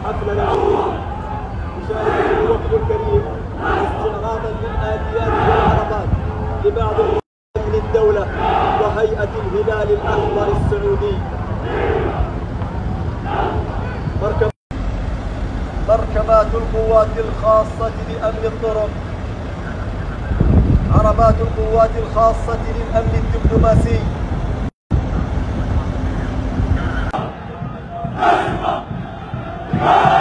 حفلنا بشارة الوفد الكريم استعراضا للآليات والعربات لبعض من الدولة وهيئة الهلال الأحمر السعودي. مركبات القوات الخاصة لأمن الطرق، عربات القوات الخاصة للأمن الدبلوماسي. Yeah!